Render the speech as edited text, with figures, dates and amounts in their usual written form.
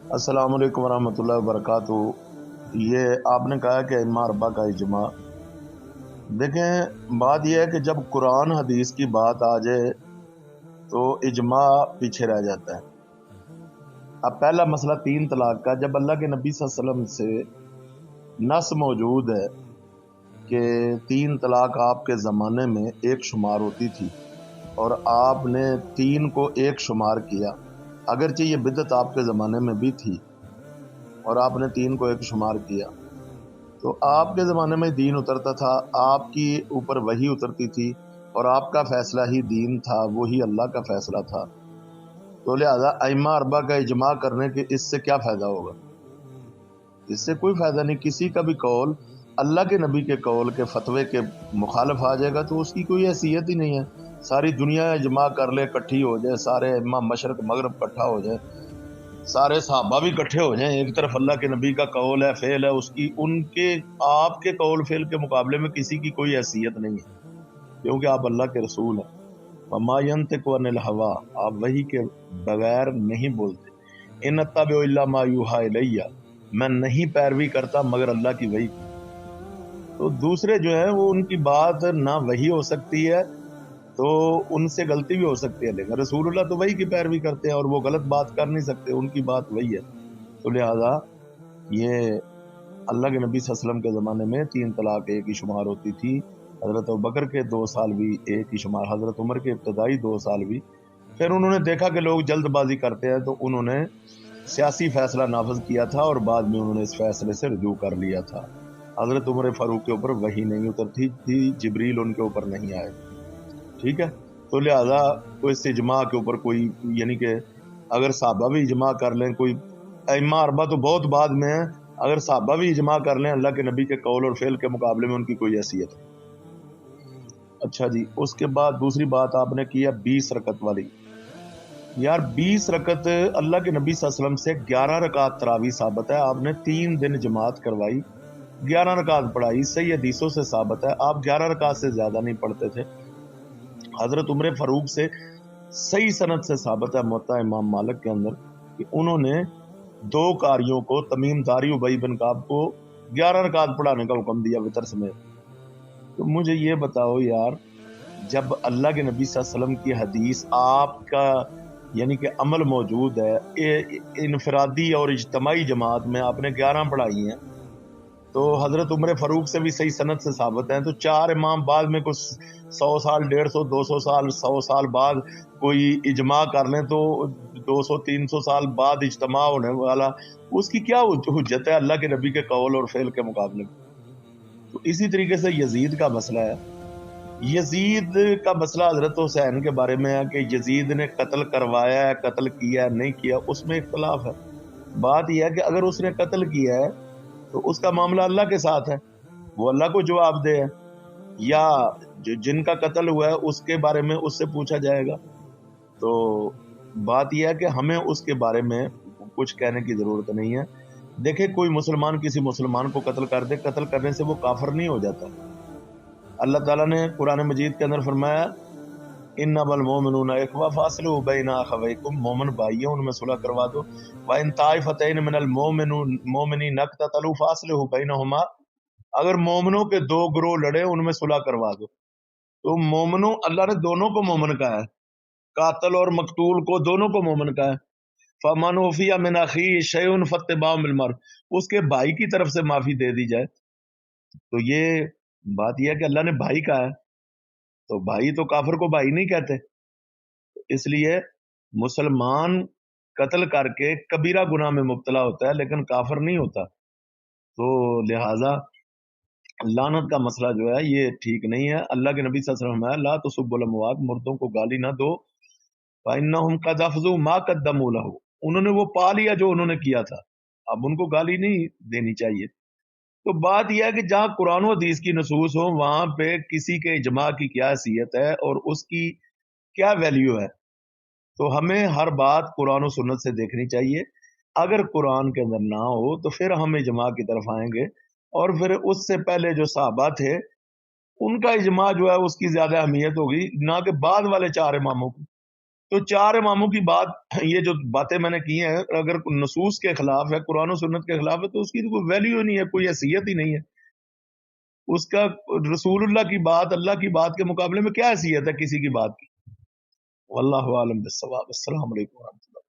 السلام علیکم ورحمۃ اللہ وبرکاتہ۔ یہ آپ نے کہا کہ ائمہ اربعہ کا اجماع، دیکھیں بات یہ ہے کہ جب قرآن حدیث کی بات آ جائے تو اجماع پیچھے رہ جاتا ہے۔ اب پہلا مسئلہ تین طلاق کا، جب اللہ کے نبی صلی اللہ علیہ وسلم سے نص موجود ہے کہ تین طلاق آپ کے زمانے میں ایک شمار ہوتی تھی اور آپ نے تین کو ایک شمار کیا، اگرچہ یہ بدعت آپ کے زمانے میں بھی تھی اور آپ نے تین کو ایک شمار کیا، تو آپ کے زمانے میں دین اترتا تھا، آپ کی اوپر وحی اترتی تھی اور آپ کا فیصلہ ہی دین تھا، وہی اللہ کا فیصلہ تھا۔ تو لہذا ائمہ اربعہ کا اجماع کرنے کے اس سے کیا فائدہ ہوگا؟ اس سے کوئی فائدہ نہیں۔ کسی کا بھی قول اللہ کے نبی کے قول کے فتوے کے مخالف آ جائے گا تو اس کی کوئی حیثیت ہی نہیں ہے۔ ساری دنیا اجماع کر لے، کٹھی ہو جائے، سارے ائمہ مشرق مغرب کٹھا ہو جائے، سارے صحابہ بھی اکٹھے ہو جائیں، ایک طرف اللہ کے نبی کا قول ہے، فعل ہے، اس کی ان کے آپ کے قول فعل کے مقابلے میں کسی کی کوئی حیثیت نہیں ہے، کیونکہ آپ اللہ کے رسول ہیں۔ وما ينطق عن الهوى، آپ وحی کے بغیر نہیں بولتے۔ ان اتبع الا ما یوحى الی، میں نہیں پیروی کرتا مگر اللہ کی وحی کی۔ تو دوسرے جو ہیں وہ ان کی بات نہ وحی ہو سکتی ہے تو ان سے غلطی بھی ہو سکتی ہے، لیکن رسول اللہ تو وحی کی پیروی کرتے ہیں اور وہ غلط بات کر نہیں سکتے، ان کی بات وہی ہے۔ تو لہذا یہ اللہ کے نبی صلی اللہ علیہ وسلم کے زمانے میں تین طلاق ایک ہی شمار ہوتی تھی، حضرت ابوبکر کے 2 سال بھی ایک ہی شمار، حضرت عمر کے ابتدائی 2 سال بھی۔ پھر انہوں نے دیکھا کہ لوگ جلد بازی کرتے ہیں تو انہوں نے سیاسی فیصلہ نافذ کیا تھا اور بعد میں انہوں نے اس فیصلے سے رجوع کر لیا تھا۔ حضرت عمر فاروق کے اوپر وحی نہیں اترتی تھی، جبریل ان کے اوپر نہیں آئے، ٹھیک ہے۔ تو لہذا کوئی اس اجماع کے اوپر کوئی، یعنی کہ اگر صحابہ بھی اجماع کر لیں، کوئی ائمہ اربعہ تو بہت بعد میں ہیں، اگر صحابہ بھی اجماع کر لیں اللہ کے نبی کے قول اور فعل کے مقابلے میں ان کی کوئی حیثیت نہیں۔ اچھا جی، اس کے بعد دوسری بات آپ نے کی ہے 20 رکعت والی۔ یار 20 رکعت اللہ کے نبی صلی اللہ علیہ وسلم سے 11 رکعت تراویح ثابت ہے، آپ نے 3 دن جماعت کروائی، 11 رکعت پڑھائی، صحیح حدیثوں سے ثابت ہے، آپ 11 رکعت سے زیادہ نہیں پڑھتے تھے۔ حضرت عمر فاروق سے صحیح سند سے ثابت ہے موطا امام مالک کے اندر کہ انہوں نے 2 قاریوں کو، تمیم داری ابی بن کعب کو 11 رکعت پڑھانے کا حکم دیا وتر سمیت۔ تو مجھے یہ بتاؤ یار، جب اللہ کے نبی صلی اللہ علیہ وسلم کی حدیث آپ کا یعنی کہ عمل موجود ہے، انفرادی اور اجتماعی جماعت میں آپ نے 11 پڑھائی ہیں، تو حضرت عمر فاروق سے بھی صحیح سند سے ثابت ہیں، تو 4 امام بعد میں کچھ 100 سال، 150، 200 سال، 100 سال بعد کوئی اجماع کر لیں تو 200 300 سال بعد اجتماع ہونے والا، اس کی کیا حجت ہے اللہ کے نبی کے قول اور فعل کے مقابلے میں؟ تو اسی طریقے سے یزید کا مسئلہ ہے۔ یزید کا مسئلہ حضرت حسین کے بارے میں ہے کہ یزید نے قتل کروایا ہے، قتل کیا ہے، نہیں کیا، اس میں اختلاف ہے۔ بات یہ ہے کہ اگر اس نے قتل کیا ہے تو اس کا معاملہ اللہ کے ساتھ ہے، وہ اللہ کو جواب دے ہے، یا جن کا قتل ہوا ہے اس کے بارے میں اس سے پوچھا جائے گا۔ تو بات یہ ہے کہ ہمیں اس کے بارے میں کچھ کہنے کی ضرورت نہیں ہے۔ دیکھیں کوئی مسلمان کسی مسلمان کو قتل کر دے، قتل کرنے سے وہ کافر نہیں ہو جاتا۔ اللہ تعالیٰ نے قرآن مجید کے اندر فرمایا انما المؤمنون اخوہ فاصلحوا بین اخویکم، مومن بھائی ہیں ان میں صلح کروا دو۔ وان طائفتین من المؤمنین اقتتلوا فاصلحوا بینہما، اگر مومنوں کے 2 گروہ لڑے ان میں صلح کروا دو۔ تو مومنوں، اللہ نے دونوں کو مومن کہا ہے، قاتل اور مقتول کو دونوں کو مومن کہا ہے۔ فمن عفی من اخیہ شیء فاتباع بالمعروف، اس کے بھائی کی طرف سے معافی دے دی جائے۔ تو یہ بات یہ ہے کہ اللہ نے بھائی کہا ہے، تو بھائی تو کافر کو بھائی نہیں کہتے، اس لیے مسلمان قتل کر کے کبیرہ گناہ میں مبتلا ہوتا ہے لیکن کافر نہیں ہوتا۔ تو لہٰذا لعنت کا مسئلہ جو ہے یہ ٹھیک نہیں ہے۔ اللہ کے نبی صلی اللہ علیہ وسلم ہے لا تسبوا الاموات، مردوں کو گالی نہ دو، فانہم قد افضوا ما قدموا لہ، انہوں نے وہ پا لیا جو انہوں نے کیا تھا، اب ان کو گالی نہیں دینی چاہیے۔ تو بات یہ ہے کہ جہاں قرآن و حدیث کی نصوص ہو وہاں پہ کسی کے اجماع کی کیا حیثیت ہے اور اس کی کیا ویلیو ہے، تو ہمیں ہر بات قرآن و سنت سے دیکھنی چاہیے۔ اگر قرآن کے اندر نہ ہو تو پھر ہم اجماع کی طرف آئیں گے، اور پھر اس سے پہلے جو صحابہ تھے ان کا اجماع جو ہے اس کی زیادہ اہمیت ہوگی، نہ کہ بعد والے 4 اماموں کی۔ تو چار اماموں کی بات، یہ جو باتیں میں نے کی ہیں، اگر نصوص کے خلاف ہے، قرآن و سنت کے خلاف ہے، تو اس کی تو کوئی ویلیو ہی نہیں ہے، کوئی حیثیت ہی نہیں ہے اس کا۔ رسول اللہ کی بات اللہ کی بات کے مقابلے میں کیا حیثیت ہے کسی کی بات کی؟ واللہ عالم بالصواب۔ السلام علیکم ورحمۃ اللہ۔